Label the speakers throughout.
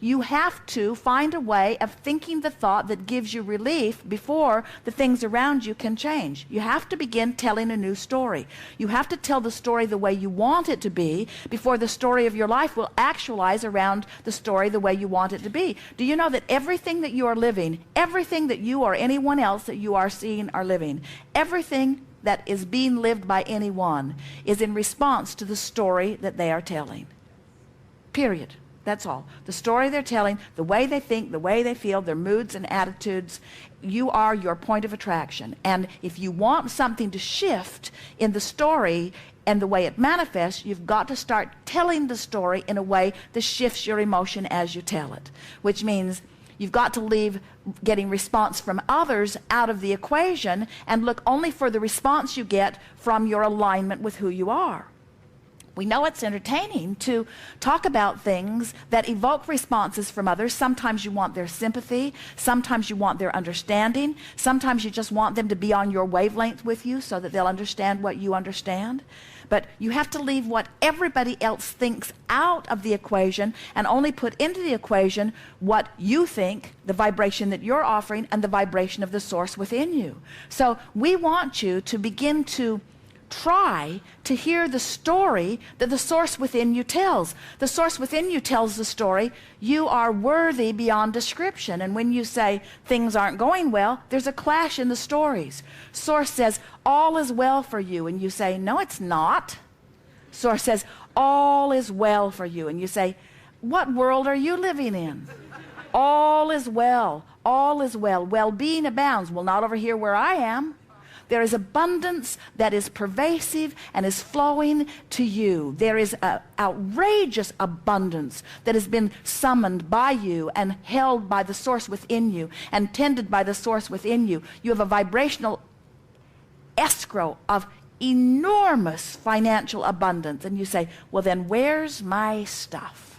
Speaker 1: you have to find a way of thinking the thought that gives you relief before the things around you can change. You have to begin telling a new story. You have to tell the story the way you want it to be before the story of your life will actualize around the story the way you want it to be. Do you know that everything that you are living, everything that you or anyone else that you are seeing are living, everything that is being lived by anyone is in response to the story that they are telling? Period. That's all. The story they're telling, the way they think, the way they feel, their moods and attitudes, you are your point of attraction. And if you want something to shift in the story and the way it manifests, you've got to start telling the story in a way that shifts your emotion as you tell it, which means you've got to leave getting response from others out of the equation and look only for the response you get from your alignment with who you are. We know it's entertaining to talk about things that evoke responses from others. Sometimes you want their sympathy. Sometimes you want their understanding. Sometimes you just want them to be on your wavelength with you so that they'll understand what you understand. But you have to leave what everybody else thinks out of the equation and only put into the equation what you think, the vibration that you're offering, and the vibration of the source within you. So we want you to begin to try to hear the story that the source within you tells. The source within you tells the story, you are worthy beyond description. And when you say things aren't going well, there's a clash in the stories. Source says, all is well for you. And you say, no, it's not. Source says, all is well for you. And you say, what world are you living in? All is well. All is well. Well-being abounds. Well, not over here where I am. There is abundance that is pervasive and is flowing to you. There is an outrageous abundance that has been summoned by you and held by the source within you and tended by the source within you. You have a vibrational escrow of enormous financial abundance. And you say, well, then where's my stuff?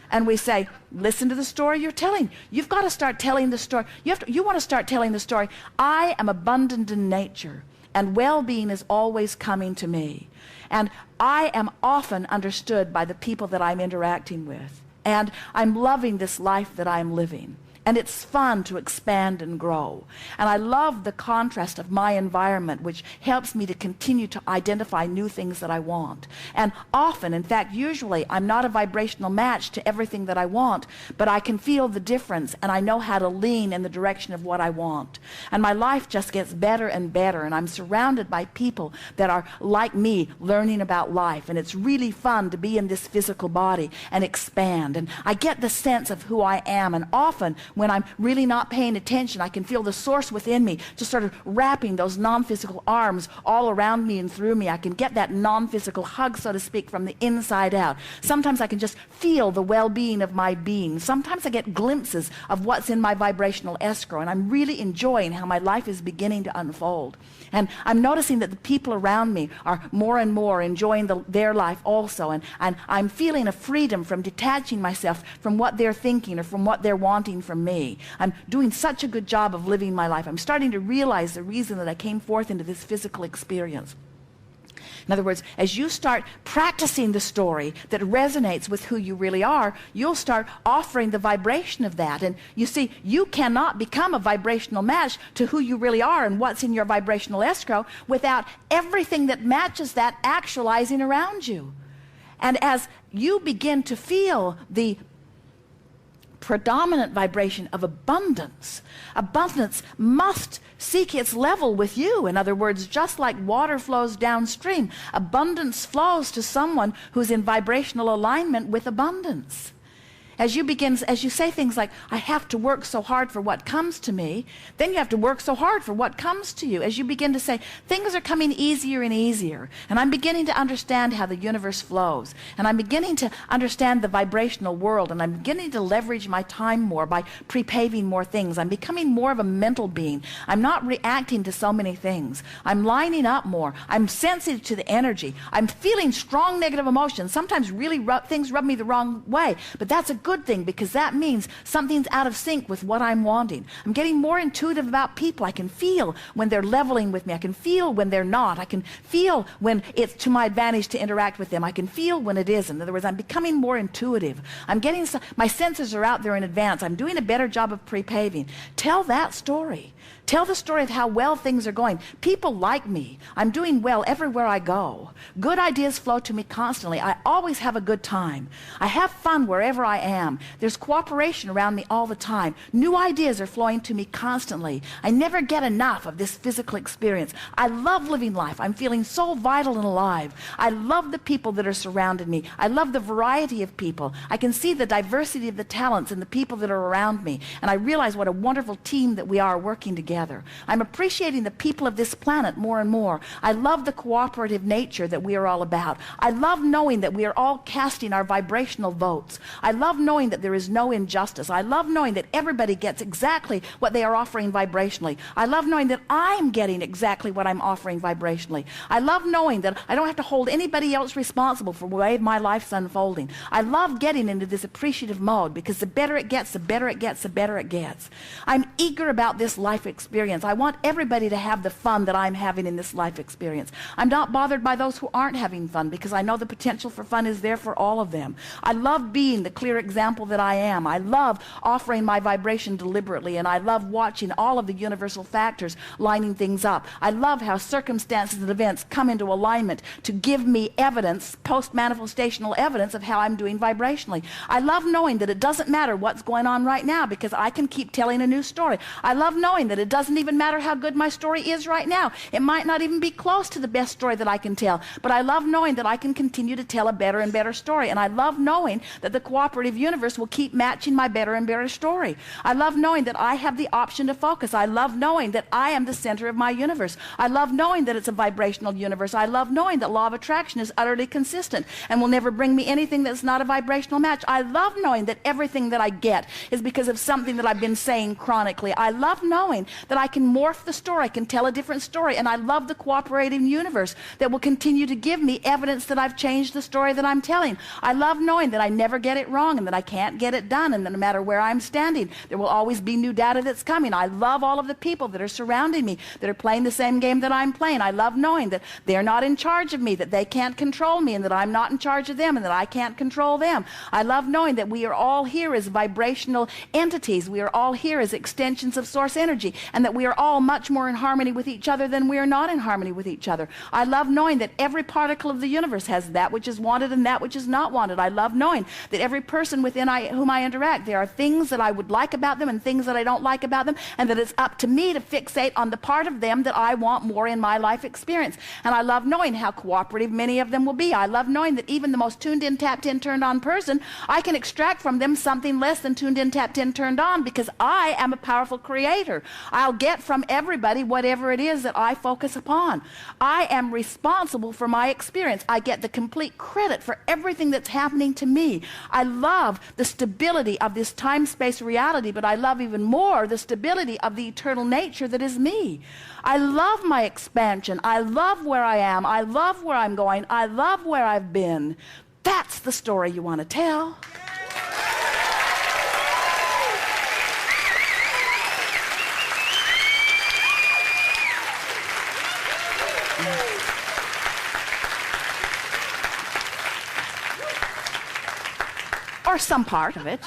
Speaker 1: And we say, listen to the story you're telling. You've got to start telling the story. You want to start telling the story. I am abundant in nature, and well-being is always coming to me. And I am often understood by the people that I'm interacting with. And I'm loving this life that I'm living. And it's fun to expand and grow. And I love the contrast of my environment, which helps me to continue to identify new things that I want. And often, in fact, usually, I'm not a vibrational match to everything that I want, but I can feel the difference, and I know how to lean in the direction of what I want. And my life just gets better and better, and I'm surrounded by people that are like me, learning about life. And it's really fun to be in this physical body and expand. And I get the sense of who I am, and often, when I'm really not paying attention, I can feel the source within me just sort of wrapping those non-physical arms all around me and through me. I can get that non-physical hug, so to speak, from the inside out. Sometimes I can just feel the well-being of my being. Sometimes I get glimpses of what's in my vibrational escrow, and I'm really enjoying how my life is beginning to unfold. And I'm noticing that the people around me are more and more enjoying their life also, and I'm feeling a freedom from detaching myself from what they're thinking or from what they're wanting from me. I'm doing such a good job of living my life. I'm starting to realize the reason that I came forth into this physical experience. In other words, as you start practicing the story that resonates with who you really are, you'll start offering the vibration of that. And you see, you cannot become a vibrational match to who you really are and what's in your vibrational escrow without everything that matches that actualizing around you. And as you begin to feel the predominant vibration of abundance, abundance must seek its level with you. In other words, just like water flows downstream, abundance flows to someone who's in vibrational alignment with abundance. As you say things like, I have to work so hard for what comes to me, then you have to work so hard for what comes to you. As you begin to say, things are coming easier and easier, and I'm beginning to understand how the universe flows, and I'm beginning to understand the vibrational world, and I'm beginning to leverage my time more by pre-paving more things. I'm becoming more of a mental being. I'm not reacting to so many things. I'm lining up more. I'm sensitive to the energy. I'm feeling strong negative emotions. Sometimes really things rub me the wrong way, but that's a good thing because that means something's out of sync with what I'm wanting. I'm getting more intuitive about people. I can feel when they're leveling with me. I can feel when they're not. I can feel when it's to my advantage to interact with them. I can feel when it isn't. In other words, I'm becoming more intuitive. My senses are out there in advance. I'm doing a better job of pre-paving. Tell that story. Tell the story of how well things are going. People like me. I'm doing well everywhere I go. Good ideas flow to me constantly. I always have a good time. I have fun wherever I am. There's cooperation around me all the time. New ideas are flowing to me constantly. I never get enough of this physical experience. I love living life. I'm feeling so vital and alive. I love the people that are surrounding me. I love the variety of people. I can see the diversity of the talents and the people that are around me. And I realize what a wonderful team that we are working together. I'm appreciating the people of this planet more and more. I love the cooperative nature that we are all about. I love knowing that we are all casting our vibrational votes. I love knowing that there is no injustice. I love knowing that everybody gets exactly what they are offering vibrationally. I love knowing that I'm getting exactly what I'm offering vibrationally. I love knowing that I don't have to hold anybody else responsible for the way my life's unfolding. I love getting into this appreciative mode because the better it gets, the better it gets, the better it gets. I'm eager about this life experience. I want everybody to have the fun that I'm having in this life experience. I'm not bothered by those who aren't having fun because I know the potential for fun is there for all of them. I love being the clear example that I am. I love offering my vibration deliberately, and I love watching all of the universal factors lining things up. I love how circumstances and events come into alignment to give me evidence, post-manifestational evidence of how I'm doing vibrationally. I love knowing that it doesn't matter what's going on right now because I can keep telling a new story. I love knowing that it doesn't even matter how good my story is right now. It might not even be close to the best story that I can tell, but I love knowing that I can continue to tell a better and better story, and I love knowing that the cooperative universe will keep matching my better and better story. I love knowing that I have the option to focus. I love knowing that I am the center of my universe. I love knowing that it's a vibrational universe. I love knowing that law of attraction is utterly consistent and will never bring me anything that's not a vibrational match. I love knowing that everything that I get is because of something that I've been saying chronically. I love knowing that I can morph the story, I can tell a different story, and I love the cooperating universe that will continue to give me evidence that I've changed the story that I'm telling. I love knowing that I never get it wrong and that I can't get it done, and that no matter where I'm standing, there will always be new data that's coming. I love all of the people that are surrounding me, that are playing the same game that I'm playing. I love knowing that they're not in charge of me, that they can't control me, and that I'm not in charge of them, and that I can't control them. I love knowing that we are all here as vibrational entities. We are all here as extensions of source energy, and that we are all much more in harmony with each other than we are not in harmony with each other. I love knowing that every particle of the universe has that which is wanted and that which is not wanted. I love knowing that every person within whom I interact, there are things that I would like about them and things that I don't like about them, and that it's up to me to fixate on the part of them that I want more in my life experience. And I love knowing how cooperative many of them will be. I love knowing that even the most tuned in, tapped in, turned on person, I can extract from them something less than tuned in, tapped in, turned on, because I am a powerful creator. I'll get from everybody whatever it is that I focus upon. I am responsible for my experience. I get the complete credit for everything that's happening to me. I love the stability of this time-space reality, but I love even more the stability of the eternal nature that is me. I love my expansion. I love where I am. I love where I'm going. I love where I've been. That's the story you want to tell. Or some part of it.